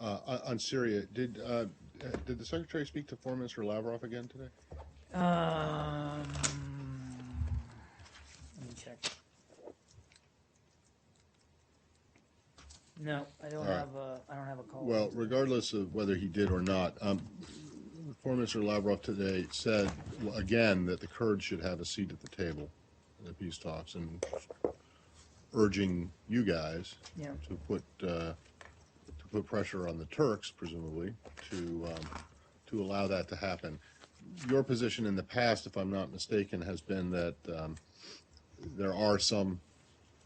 On Syria, did the Secretary speak to Foreign Minister Lavrov again today? Let me check. No, I don't All right. have a. I don't have a call. Well, regardless of whether he did or not, Foreign Minister Lavrov today said again that the Kurds should have a seat at the table in the peace talks, and urging you guys to put pressure on the Turks, presumably, to allow that to happen. Your position in the past, if I'm not mistaken, has been that there are some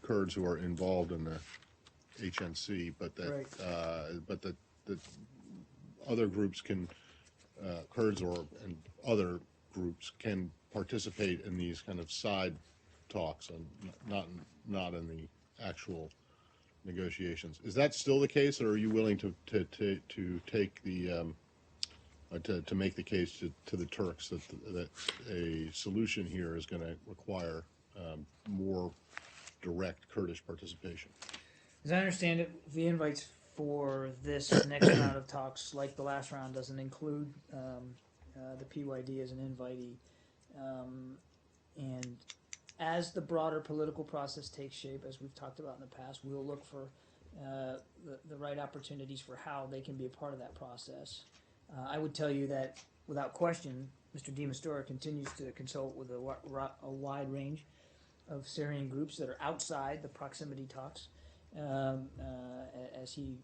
Kurds who are involved in the HNC, but that Right. that other groups can, Kurds and other groups can participate in these kind of side talks and not in the actual negotiations. Is that still the case, or are you willing to take the to make the case to the Turks that a solution here is going to require more direct Kurdish participation? As I understand it, the invites for this next round of talks, like the last round, doesn't include the PYD as an invitee. And as the broader political process takes shape, as we've talked about in the past, we'll look for the right opportunities for how they can be a part of that process. I would tell you that, without question, Mr. de Mistura continues to consult with a wide range of Syrian groups that are outside the proximity talks as he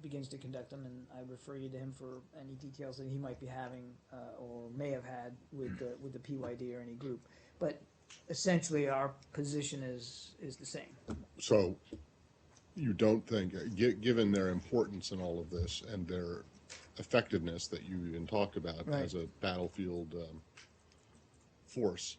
begins to conduct them, and I refer you to him for any details that he might be having or may have had with the PYD or any group. But essentially, our position is the same. So you don't think, given their importance in all of this and their effectiveness that you even talked about as a battlefield force,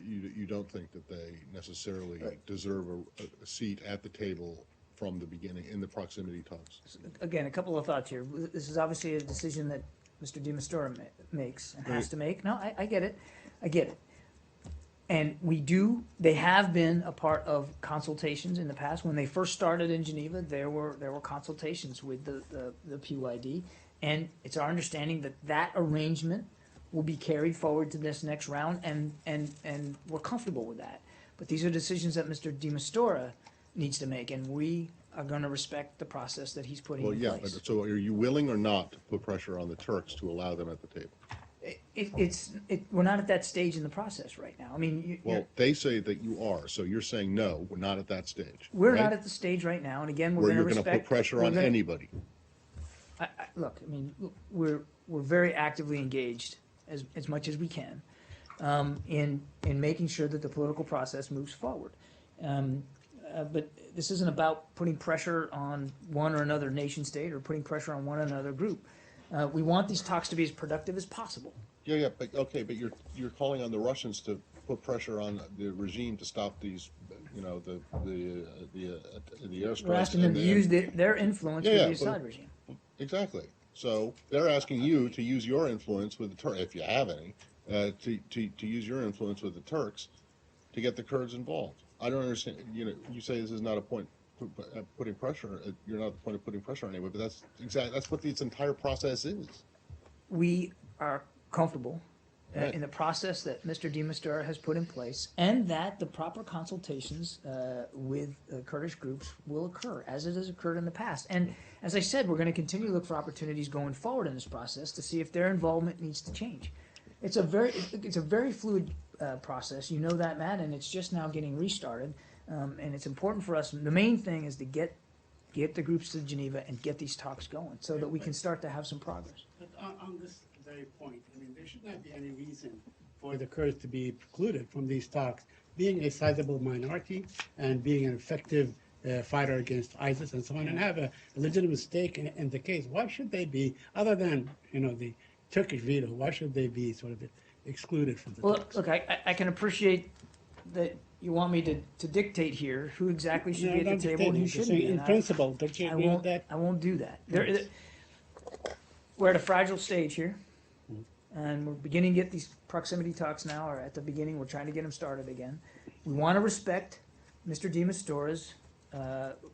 you don't think that they necessarily deserve a seat at the table from the beginning in the proximity talks? Again, a couple of thoughts here. This is obviously a decision that Mr. de Mistura makes and has to make. No, I get it. I get it. And they have been a part of consultations in the past. When they first started in Geneva, there were consultations with the PYD, and it's our understanding that that arrangement will be carried forward to this next round, and we're comfortable with that. But these are decisions that Mr. de Mistura needs to make, and we are going to respect the process that he's putting in place. But so are you willing or not to put pressure on the Turks to allow them at the table? We're not at that stage in the process right now. I mean, they say that you are, so you're saying no, we're not at that stage. We're right? not at the stage right now, and again, we're where going to you're going to put pressure on anybody. Look, I mean, we're very actively engaged as much as we can in making sure that the political process moves forward. But this isn't about putting pressure on one or another nation state or putting pressure on one or another group. We want these talks to be as productive as possible. But you're calling on the Russians to put pressure on the regime to stop these, the airstrikes. We're asking them to use their influence with the Assad regime. Exactly. So they're asking you to use your influence with the Turks, if you have any, to use your influence with the Turks to get the Kurds involved. I don't understand. You say this is not a point putting pressure. You're not the point of putting pressure on anyone, but that's what this entire process is. We are comfortable in the process that Mr. de Mistura has put in place, and that the proper consultations with Kurdish groups will occur, as it has occurred in the past. And as I said, we're going to continue to look for opportunities going forward in this process to see if their involvement needs to change. It's a very fluid process. You know that, Matt, and it's just now getting restarted. And it's important for us. The main thing is to get the groups to Geneva and get these talks going so that we can start to have some progress. But on this very point, I mean, there should not be any reason for the Kurds to be precluded from these talks, being a sizable minority and being an effective fighter against ISIS and so on, and have a legitimate stake in the case. Why should they be, other than the Turkish veto, why should they be sort of excluded from the talks? Look, I can appreciate that you want me to dictate here who exactly should be at the table and who shouldn't be. In principle, don't you agree with that? I won't do that. We're at a fragile stage here, and we're beginning to get these proximity talks now, or at the beginning, we're trying to get them started again. We want to respect Mr. de Mistura's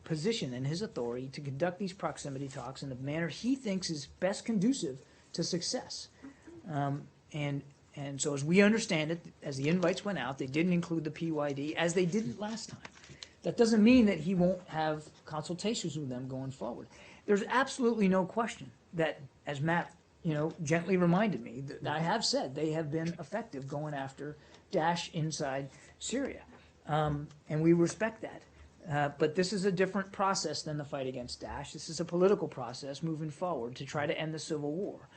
position and his authority to conduct these proximity talks in the manner he thinks is best conducive to success. And so as we understand it, as the invites went out, they didn't include the PYD, as they didn't last time. That doesn't mean that he won't have consultations with them going forward. There's absolutely no question that, as Matt, gently reminded me, that I have said they have been effective going after Daesh inside Syria. And we respect that. But this is a different process than the fight against Daesh. This is a political process moving forward to try to end the civil war.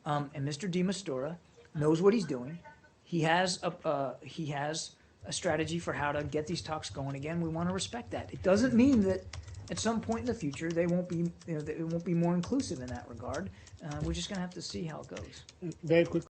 And Mr. de Mistura knows what he's doing. He has a strategy for how to get these talks going again. We want to respect that. It doesn't mean that at some point in the future they won't be, it won't be more inclusive in that regard. We're just going to have to see how it goes. Very quick